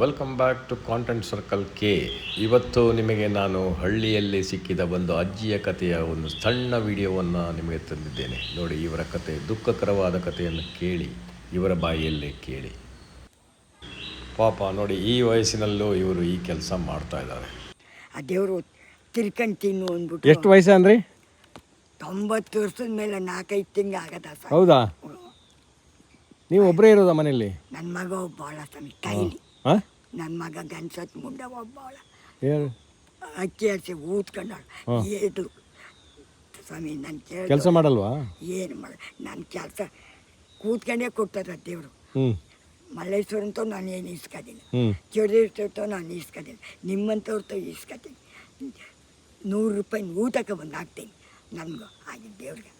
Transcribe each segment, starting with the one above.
Welcome back to content circle ಕೆ. ಇವತ್ತು ನಿಮಗೆ ನಾನು ಹಳ್ಳಿಯಲ್ಲಿ ಸಿಕ್ಕಿದ ಒಂದು ಅಜ್ಜಿಯ ಕಥೆಯ ಒಂದು ಸಣ್ಣ ವಿಡಿಯೋವನ್ನು ನಿಮಗೆ ತಂದಿದ್ದೇನೆ. ನೋಡಿ, ಇವರ ಕತೆ ದುಃಖಕರವಾದ ಕಥೆಯನ್ನು ಕೇಳಿ, ಇವರ ಬಾಯಿಯಲ್ಲೇ ಕೇಳಿ. ಪಾಪ ನೋಡಿ, ಈ ವಯಸ್ಸಿನಲ್ಲೂ ಇವರು ಈ ಕೆಲಸ ಮಾಡ್ತಾ ಇದ್ದಾರೆ. ಆ ದೇವರು ತಿರ್ಕೊಂಡು ತಿನ್ನು ಅಂದ್ಬಿಟ್ಟು. ಎಷ್ಟು ವಯಸ್ಸು ಅಂದ್ರಿ? 90 ವರ್ಷದ ಮೇಲೆ 4-5 ತಿಂಗಳು ಆಗದ ಸರ್. ಹೌದಾ? ನೀವು ಒಬ್ಬರೇ ಇರೋದಾ ಮನೆಯಲ್ಲಿ? ನನ್ನ ಮಗ ಒಬ್ಬಳ ಸ್ವಾಮಿ ಕೈಲಿ. ಹಾಂ, ನನ್ನ ಮಗ ಗನ್ಸತ್ ಮುಂಡ ಒಬ್ಬಳ ಏನು ಅಕ್ಕಿ ಹರಿಸಿ ಊದ್ಕೊಂಡಾಳ. ಏದು ಸ್ವಾಮಿ ನನ್ನ ಕೆಲಸ ಮಾಡಲ್ವಾ? ಏನು ಮಾಡ, ನನ್ನ ಕೆಲಸ ಕೂತ್ಕೊಂಡೇ ಕೊಡ್ತಾರ ದೇವರು. ಹ್ಞೂ ಮಲ್ಲೇಶ್ವರಂತೂ ನಾನು ಏನು ಇಸ್ಕೋದಿಲ್ಲ, ಹ್ಞೂ ಚೌಡೇಶ್ವರ ನಾನು ಇಸ್ಕೋದಿಲ್ಲ, ನಿಮ್ಮಂಥವ್ರతో ಇಸ್ಕೋತೀನಿ. 100 ರೂಪಾಯಿ ಊಟಕ್ಕೆ ಬಂದು ಹಾಕ್ತೀನಿ. ನನಗೂ ಆಗಿದ್ದ ದೇವ್ರಿಗೆ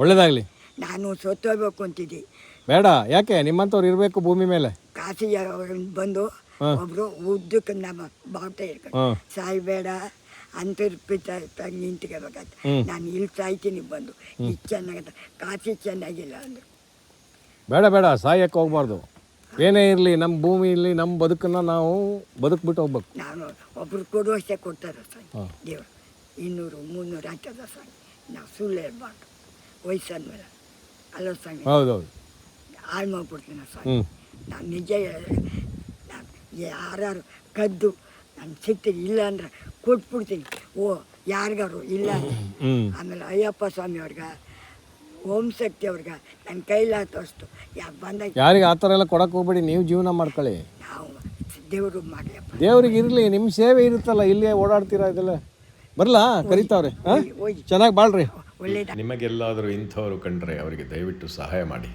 ಒಳ್ಳೇದಾಗಲಿ. ನಾನು ಸತ್ತೋಗ್ಬೇಕು ಅಂತಿದ್ದೆ. ಬೇಡ, ಯಾಕೆ? ನಿಮ್ಮಂಥವ್ರು ಇರಬೇಕು ಭೂಮಿ ಮೇಲೆ. ಕಾಶಿ ಬಂದು ಒಬ್ಬರು ಉದ್ದಕ್ಕೆ ನಮ್ಮ ಬಾವುಟ ಇಟ್ಕೊಂಡು ಸಾಯ್ಬೇಡ ಅಂತ ನಿಂತ್ಕೋಬೇಕಂತ. ನಾನು ಇಲ್ಲಿ ಸಾಯ್ತೀನಿ ಬಂದು. ಇದು ಚೆನ್ನಾಗತ್ತ, ಕಾಶಿ ಚೆನ್ನಾಗಿಲ್ಲ ಅಂದರು. ಬೇಡ ಬೇಡ, ಸಾಯಕ್ಕೆ ಹೋಗ್ಬಾರ್ದು. ಏನೇ ಇರಲಿ, ನಮ್ಮ ಭೂಮಿಯಲ್ಲಿ ನಮ್ಮ ಬದುಕನ್ನು ನಾವು ಬದುಕ್ಬಿಟ್ಟು ಹೋಗ್ಬೇಕು. ನಾನು ಒಬ್ರು ಕೊಡುವಷ್ಟೇ ಕೊಡ್ತಾರೆ ಸ್ವಾಮಿ ದೇವರು. 200-300 ಹಾಕ್ಯದ ಸ್ವಾಮಿ. ನಾವು ಸುಳ್ಳು ಹೇಳ್ಬಾರ್ದು ವಯಸ್ಸಾದ ಮೇಲೆ. ಅಲ್ಲ ಸ್ವಾಮಿ, ಹೌದೌದು, ಹಾಳು ಮಾಡ್ಬಿಡ್ತೀನಿ ಸ್ವಾಮಿ. ನಾನು ನಿಜ ನಾನು ಯಾರು ಕದ್ದು ನಾನು ಸಿಗ್ತೀನಿ, ಇಲ್ಲ ಅಂದ್ರೆ ಕೊಟ್ಬಿಡ್ತೀನಿ. ಯಾರಿಗಾರು ಇಲ್ಲ ಅಂದ್ರೆ. ಆಮೇಲೆ ಅಯ್ಯಪ್ಪ ಸ್ವಾಮಿ ಅವ್ರಿಗೆ, ಓಂ ಶಕ್ತಿ ಅವ್ರಿಗೆ ನನ್ನ ಕೈಲಾದಷ್ಟು ಬಂದಾಗ ಯಾರಿಗೆ ಆ ಥರ ಎಲ್ಲ ಕೊಡಕ್ಕೆ ಹೋಗ್ಬೇಡಿ. ನೀವು ಜೀವನ ಮಾಡ್ಕೊಳ್ಳಿ. ನಾವು ದೇವರು ಮಾಡಲಿಯಪ್ಪ. ದೇವ್ರಿಗೆ ಇರಲಿ, ನಿಮ್ಮ ಸೇವೆ ಇರುತ್ತಲ್ಲ, ಇಲ್ಲೇ ಓಡಾಡ್ತೀರಾ, ಇದೆಲ್ಲ ಬರಲಾ ಕರಿತಾವ್ರೆ. ಹಾಂ, ಚೆನ್ನಾಗಿ ಬಾಳ್ರಿ. ಒಳ್ಳೇದು. ನಿಮಗೆಲ್ಲಾದರೂ ಇಂಥವರು ಕಂಡ್ರೆ ಅವರಿಗೆ ದಯವಿಟ್ಟು ಸಹಾಯ ಮಾಡಿ.